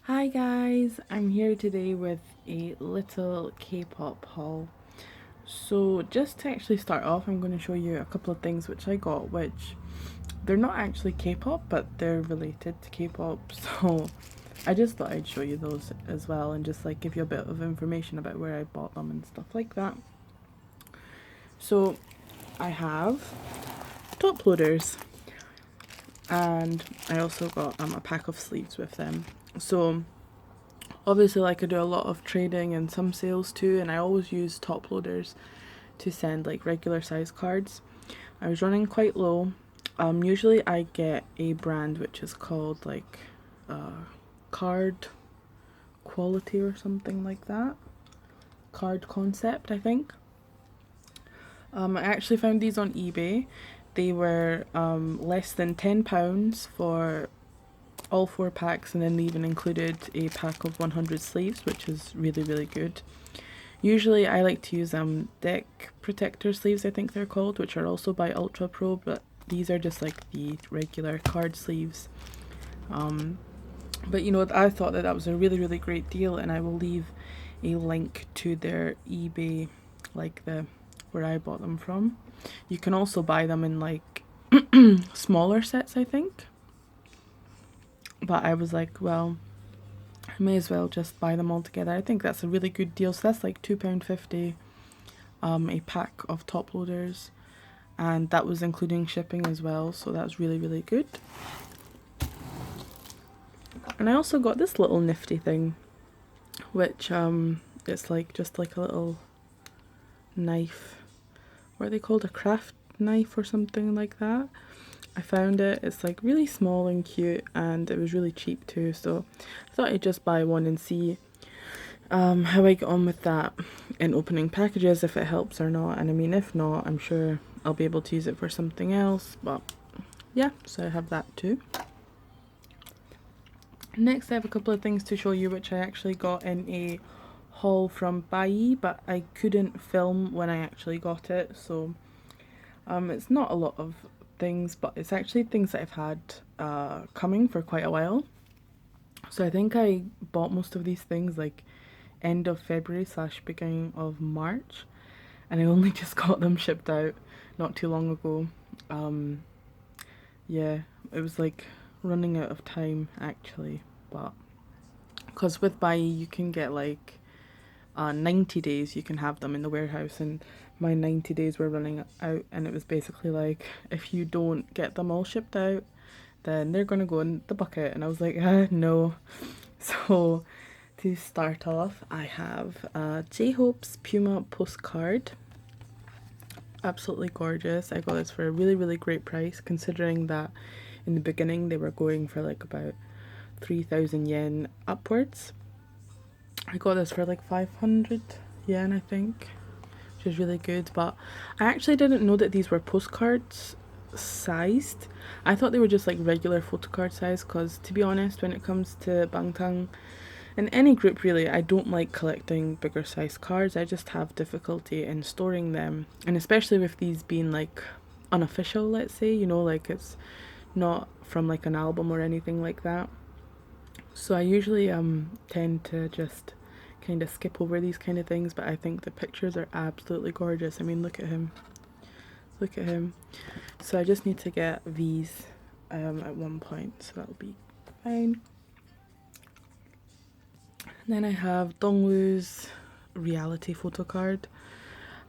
Hi guys, I'm here today with a little K-pop haul. So just to actually start off, I'm going to show you a couple of things which I got, which they're not actually K-pop, but they're related to K-pop. So I just thought I'd show you those as well and just like give you a bit of information about where I bought them and stuff like that. So I have top loaders and I also got a pack of sleeves with them. So obviously, like I do a lot of trading and some sales too, and I always use top loaders to send like regular size cards. I was running quite low. Usually I get a brand which is called like Card Quality or something like that. Card Concept, I think. I actually found these on eBay. They were less than £10 for all 4 packs, and then they even included a pack of 100 sleeves, which is really, really good. Usually I like to use deck protector sleeves, I think they're called, which are also by Ultra Pro, but these are just like the regular card sleeves. But you know, I thought that was a really, really great deal, and I will leave a link to their eBay, like the where I bought them from. You can also buy them in like smaller sets, I think. But I was like, well, I may as well just buy them all together. I think that's a really good deal. So that's like £2.50 a pack of top loaders, and that was including shipping as well, so that's really, really good. And I also got this little nifty thing, which it's like just like a little knife. What are they called? A craft knife or something like that. I found it. It's like really small and cute, and it was really cheap too, so I thought I'd just buy one and see how I get on with that in opening packages, if it helps or not. And I mean, if not, I'm sure I'll be able to use it for something else. But yeah, so I have that too. Next, I have a couple of things to show you which I actually got in a haul from Bai, but I couldn't film when I actually got it. So it's not a lot of things, but it's actually things that I've had coming for quite a while. So I think I bought most of these things like end of February / beginning of March, and I only just got them shipped out not too long ago. Um, yeah, it was like running out of time actually, but because with Bai you can get like 90 days you can have them in the warehouse, and my 90 days were running out, and it was basically like if you don't get them all shipped out, then they're gonna go in the bucket, and I was like, no. So to start off, I have J-Hope's Puma postcard. Absolutely gorgeous. I got this for a really, really great price, considering that in the beginning they were going for like about 3,000 yen upwards. I got this for like 500 yen, I think, which is really good. But I actually didn't know that these were postcards sized. I thought they were just like regular photo card size, because to be honest, when it comes to Bangtan, in any group really, I don't like collecting bigger size cards. I just have difficulty in storing them, and especially with these being like unofficial, let's say, you know, like it's not from like an album or anything like that. So I usually tend to just kind of skip over these kind of things, but I think the pictures are absolutely gorgeous. I mean, look at him. Look at him. So I just need to get these at one point, so that'll be fine. Then I have Dongwoo's reality photo card.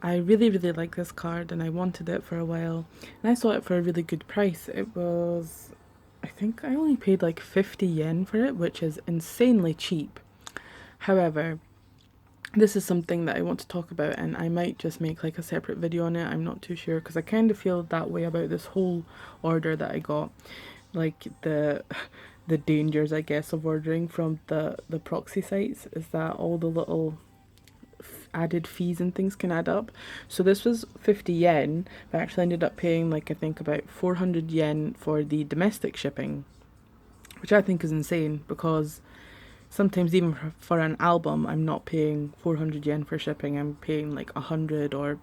I really, really like this card, and I wanted it for a while, and I saw it for a really good price. It was, I think I only paid like 50 yen for it, which is insanely cheap. However, this is something that I want to talk about, and I might just make like a separate video on it. I'm not too sure, because I kind of feel that way about this whole order that I got. Like the dangers, I guess, of ordering from the proxy sites is that all the little added fees and things can add up. So this was 50 yen, but I actually ended up paying like I think about 400 yen for the domestic shipping, which I think is insane, because sometimes even for an album I'm not paying 400 yen for shipping. I'm paying like 100 or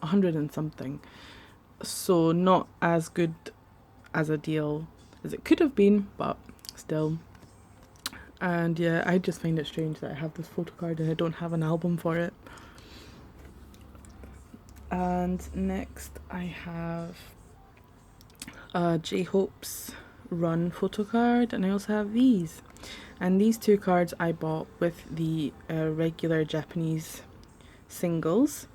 100 and something. So not as good as a deal as it could have been, but still. And yeah, I just find it strange that I have this photo card and I don't have an album for it. And next I have J-Hope's Run photo card, and I also have these. And these two cards I bought with the regular Japanese singles.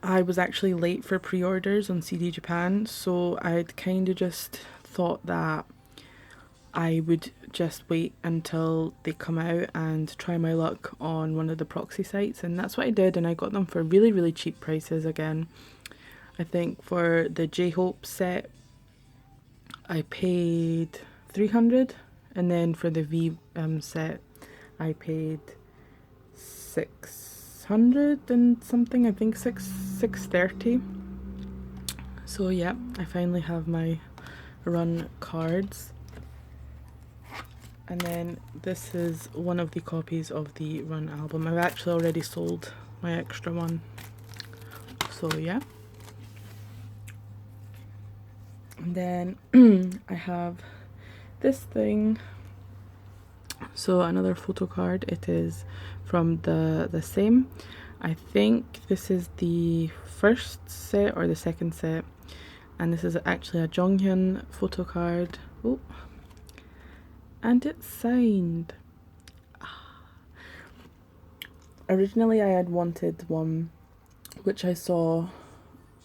I was actually late for pre-orders on CD Japan, so I'd kind of just thought that I would just wait until they come out and try my luck on one of the proxy sites, and that's what I did, and I got them for really, really cheap prices again. I think for the J-Hope set, I paid 300, and then for the V set, I paid 600 and something. I think 630. So yeah, I finally have my Run cards. And then this is one of the copies of the Run album. I've actually already sold my extra one. So yeah. And then I have this thing. So another photo card. It is from the same. I think this is the first set or the second set. And this is actually a Jonghyun photo card. Oh. And it's signed. Originally I had wanted one which I saw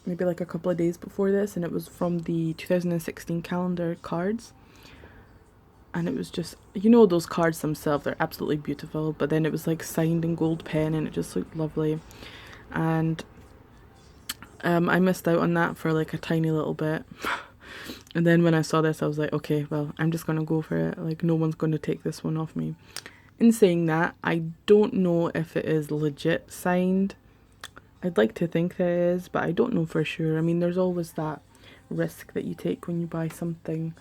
maybe like a couple of days before this, and it was from the 2016 calendar cards. And it was just, you know, those cards themselves, they're absolutely beautiful, but then it was like signed in gold pen and it just looked lovely. And I missed out on that for like a tiny little bit. And then when I saw this, I was like, okay, well, I'm just going to go for it. Like, no one's going to take this one off me. In saying that, I don't know if it is legit signed. I'd like to think that it is, but I don't know for sure. I mean, there's always that risk that you take when you buy something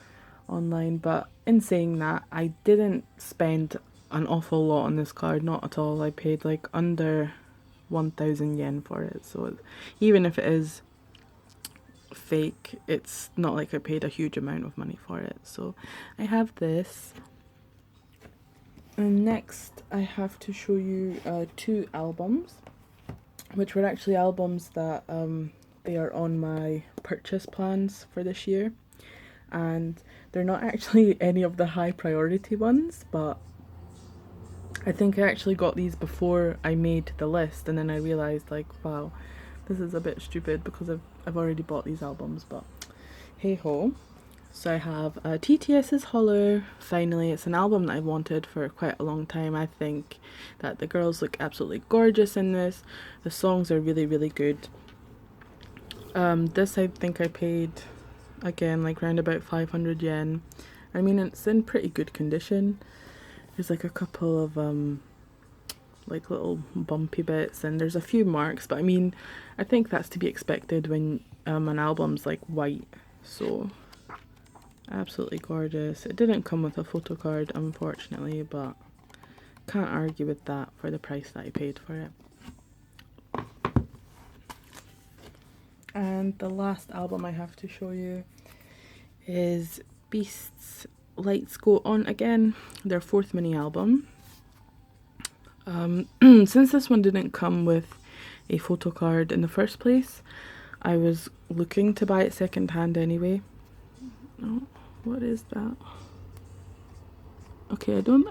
online. But in saying that, I didn't spend an awful lot on this card. Not at all. I paid like under 1,000 yen for it. So even if it is fake, it's not like I paid a huge amount of money for it. So I have this, and next I have to show you two albums, which were actually albums that they are on my purchase plans for this year, and they're not actually any of the high priority ones, but I think I actually got these before I made the list, and then I realized like, wow, this is a bit stupid because I've already bought these albums, but hey ho. So I have TTS's Hollow. Finally, it's an album that I've wanted for quite a long time. I think that the girls look absolutely gorgeous in this. The songs are really, really good. This I think I paid, again, like around about 500 yen. I mean, it's in pretty good condition. There's like a couple of like little bumpy bits, and there's a few marks, but I mean, I think that's to be expected when an album's like white. So absolutely gorgeous. It didn't come with a photo card, unfortunately, but can't argue with that for the price that I paid for it. And the last album I have to show you is Beast's Lights Go On Again, their fourth mini album. Since this one didn't come with a photo card in the first place, I was looking to buy it second hand anyway. Oh, what is that? Okay, I don't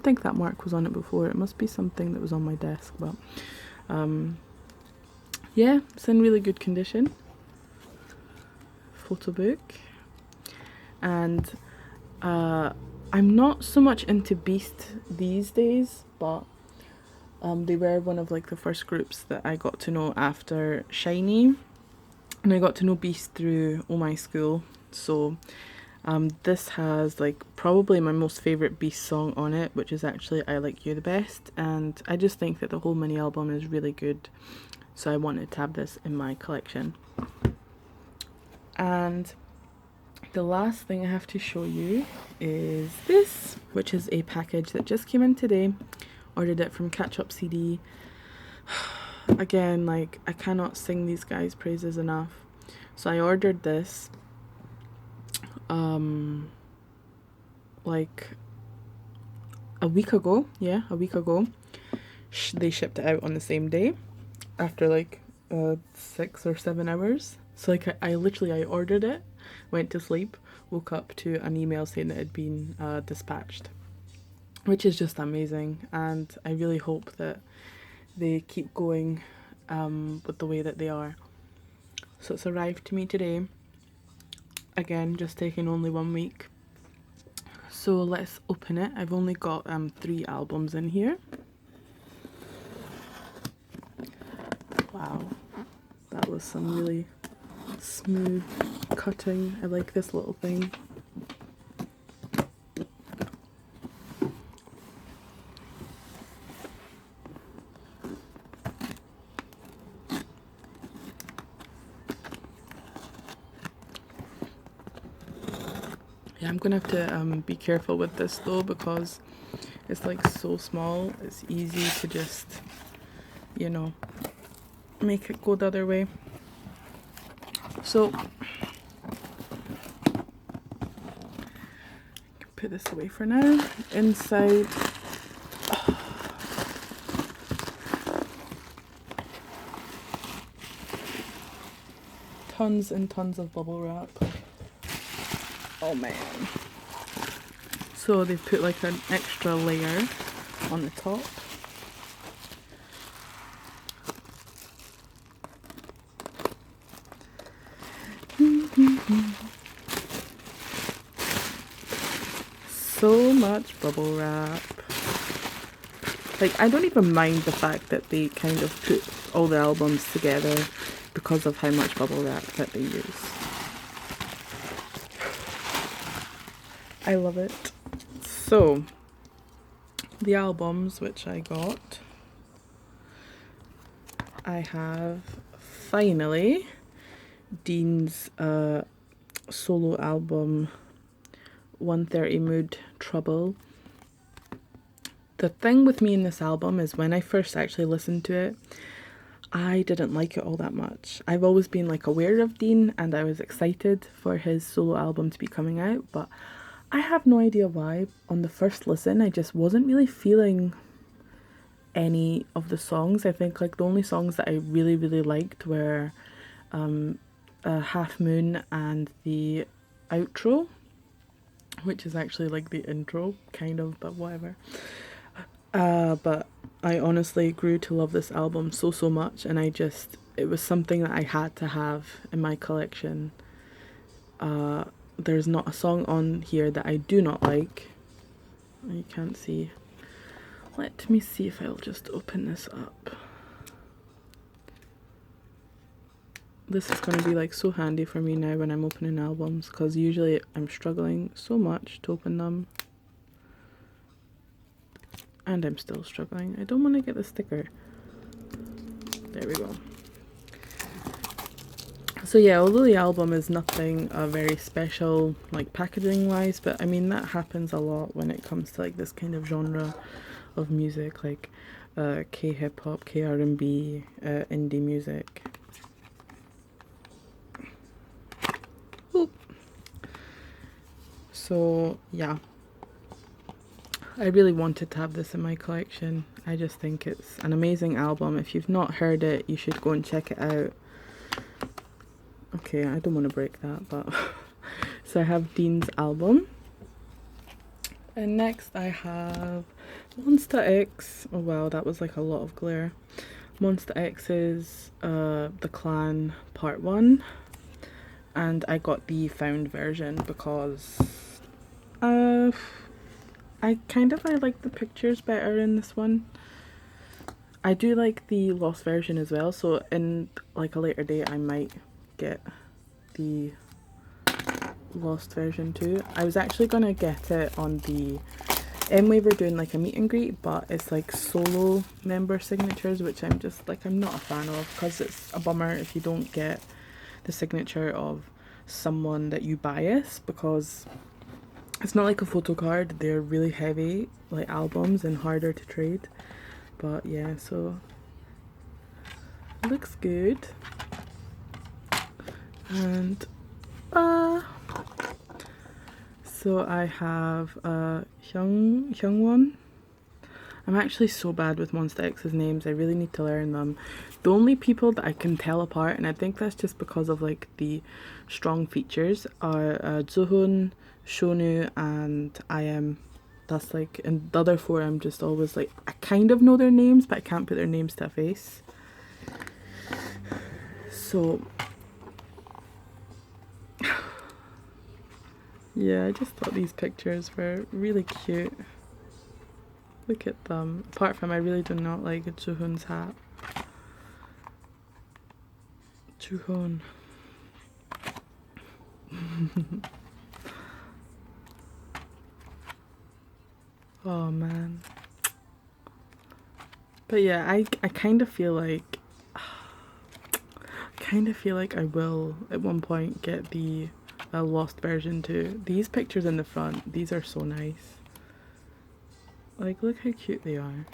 think that mark was on it before. It must be something that was on my desk, but yeah, it's in really good condition. Photo book. And I'm not so much into Beast these days, but they were one of like the first groups that I got to know after Shiny, and I got to know Beast through Oh My School. So this has like probably my most favourite Beast song on it, which is actually I Like You the Best, and I just think that the whole mini album is really good, so I wanted to have this in my collection. And the last thing I have to show you is this, which is a package that just came in today. Ordered it from Catch Up CD. Again, like, I cannot sing these guys' praises enough. So I ordered this. like a week ago. Yeah, a week ago. They shipped it out on the same day after like 6 or 7 hours. So like I literally I ordered it, went to sleep, woke up to an email saying that it had been dispatched, which is just amazing. And I really hope that they keep going with the way that they are. So it's arrived to me today. Again, just taking only 1 week. So let's open it. I've only got 3 albums in here. Wow, that was some really smooth cutting. I like this little thing. Yeah, I'm gonna have to be careful with this though, because it's like so small. It's easy to just, you know, make it go the other way. So put this away for now. Inside, tons and tons of bubble wrap. Oh man. So they've put like an extra layer on the top. So much bubble wrap. Like, I don't even mind the fact that they kind of put all the albums together because of how much bubble wrap that they use. I love it. So, the albums which I got, I have finally Dean's solo album 130 Mood Trouble. The thing with me in this album is when I first actually listened to it, I didn't like it all that much. I've always been like aware of Dean and I was excited for his solo album to be coming out, but I have no idea why. On the first listen, I just wasn't really feeling any of the songs. I think like the only songs that I really liked were Half Moon and the outro, which is actually like the intro kind of, but whatever. But I honestly grew to love this album so much, and it was something that I had to have in my collection. There's not a song on here that I do not like. You can't see. Let me see if I'll just open this up. This is going to be like so handy for me now when I'm opening albums, because usually I'm struggling so much to open them. And I'm still struggling. I don't want to get the sticker. There we go. So yeah, although the album is nothing very special, like packaging wise, but I mean that happens a lot when it comes to like this kind of genre of music, like K-hip hop, K-R&B, indie music. Oop. So yeah, I really wanted to have this in my collection. I just think it's an amazing album. If you've not heard it, you should go and check it out. Okay, I don't want to break that, but so I have Dean's album. And next I have Monster X. Oh wow, that was like a lot of glare. Monster X's The Clan Part 1. And I got the found version because I like the pictures better in this one. I do like the lost version as well, so in like a later date I might get the lost version too. I was actually gonna get it on the we were doing like a meet and greet, but it's like solo member signatures, which I'm not a fan of, because it's a bummer if you don't get the signature of someone that you bias, because it's not like a photo card. They're really heavy, like albums, and harder to trade. But yeah, so looks good. So So I have Hyungwon. I'm actually so bad with Monster X's names. I really need to learn them. The only people that I can tell apart, and I think that's just because of like the strong features, are Zuhun, Shonu, and IM. That's like, and the other four I'm just always like, I kind of know their names, but I can't put their names to a face. So yeah, I just thought these pictures were really cute. Look at them. Apart from, I really do not like Juhoon's hat. Juhoon. Oh man. But yeah, I kind of feel like I will at one point get the lost version too. These pictures in the front, these are so nice. Like, look how cute they are.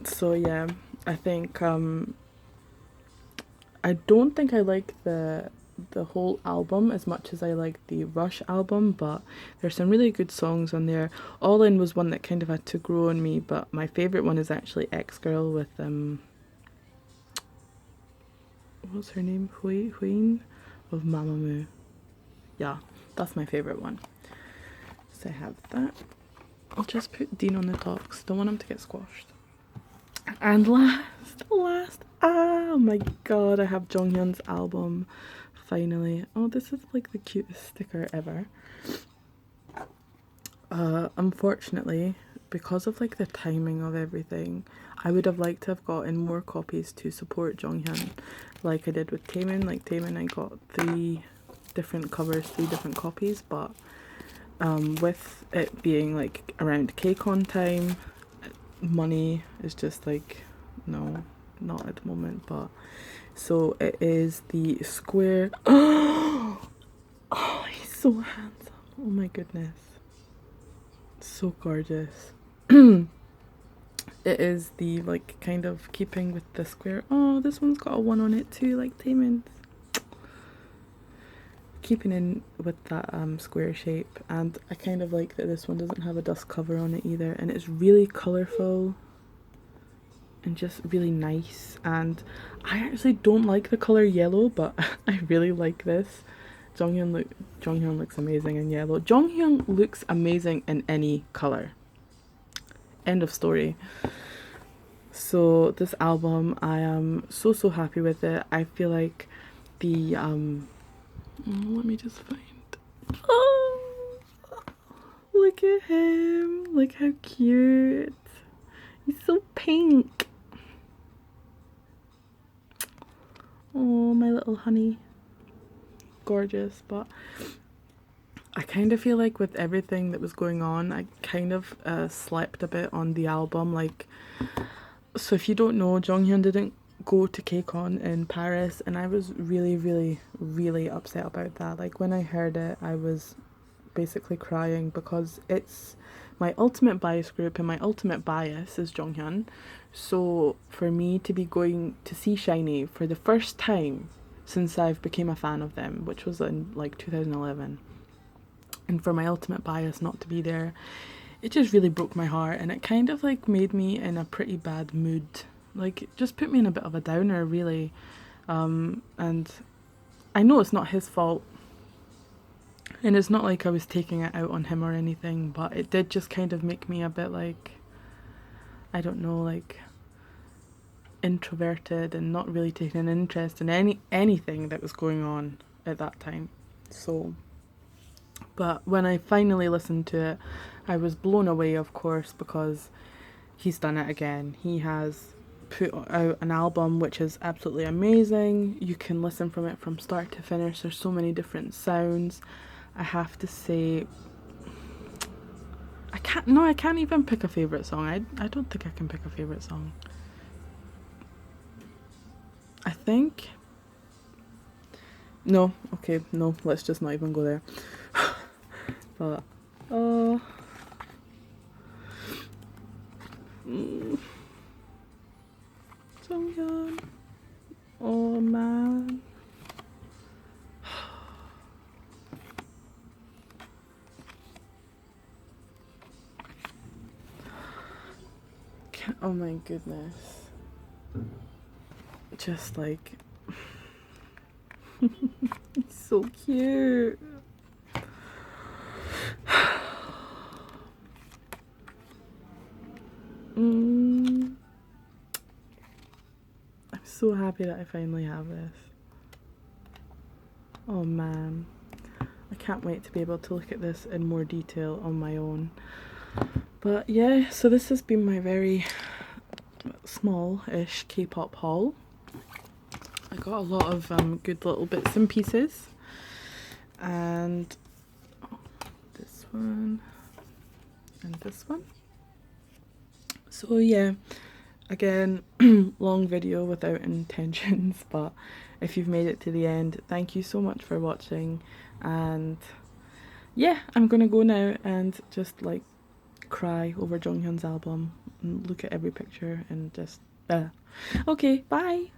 So yeah, I think I don't think I like the whole album as much as I like the Rush album, but there's some really good songs on there. All In was one that kind of had to grow on me, but my favorite one is actually X Girl with what's her name? Huyin of Mamamoo. Yeah, that's my favorite one. So I have that. I'll just put Dean on the top because I don't want him to get squashed. And last, oh my god, I have Jonghyun's album, finally. Oh, this is like the cutest sticker ever. Unfortunately, because of like the timing of everything, I would have liked to have gotten more copies to support Jonghyun, like I did with Taemin. Like Taemin, I got 3 different covers, 3 different copies, but with it being like around KCON time, money is just like, no, not at the moment. But so it is the square. Oh, he's so handsome. Oh my goodness, so gorgeous. It is the like kind of keeping with the square. Oh, this one's got a 1 on it too, like Taemin's. Keeping in with that square shape, and I kind of like that this one doesn't have a dust cover on it either, and it's really colourful and just really nice. And I actually don't like the colour yellow, but I really like this. Jonghyun looks amazing in yellow. Jonghyun looks amazing in any colour. End of story. So this album, I am so happy with it. I feel like the let me just find. Oh, look at him. Look how cute. He's so pink. Oh, my little honey. Gorgeous. But I kind of feel like with everything that was going on, I kind of slept a bit on the album. Like, so if you don't know, Jonghyun didn't go to KCON in Paris, and I was really upset about that. Like, when I heard it, I was basically crying because it's my ultimate bias group, and my ultimate bias is Jonghyun. So for me to be going to see SHINee for the first time since I've became a fan of them, which was in like 2011, and for my ultimate bias not to be there, it just really broke my heart, and it kind of like made me in a pretty bad mood. Like, it just put me in a bit of a downer, really. And I know it's not his fault, and it's not like I was taking it out on him or anything, but it did just kind of make me a bit like, I don't know, like introverted and not really taking an interest in anything that was going on at that time. So, but when I finally listened to it, I was blown away, of course, because he's done it again. He has put out an album which is absolutely amazing. You can listen from it from start to finish. There's so many different sounds. I have to say, I can't even pick a favourite song. I don't think I can pick a favourite song. I think, no, okay, no, let's just not even go there. But Jonghyun, oh man. oh my goodness. Just like, he's so cute. I'm so happy that I finally have this. Oh man, I can't wait to be able to look at this in more detail on my own. But yeah, so this has been my very small-ish K-pop haul. I got a lot of good little bits and pieces, and this one and this one. So yeah, again, long video without intentions, but if you've made it to the end, thank you so much for watching. And yeah, I'm gonna go now and just like cry over Jonghyun's album and look at every picture and just okay, bye.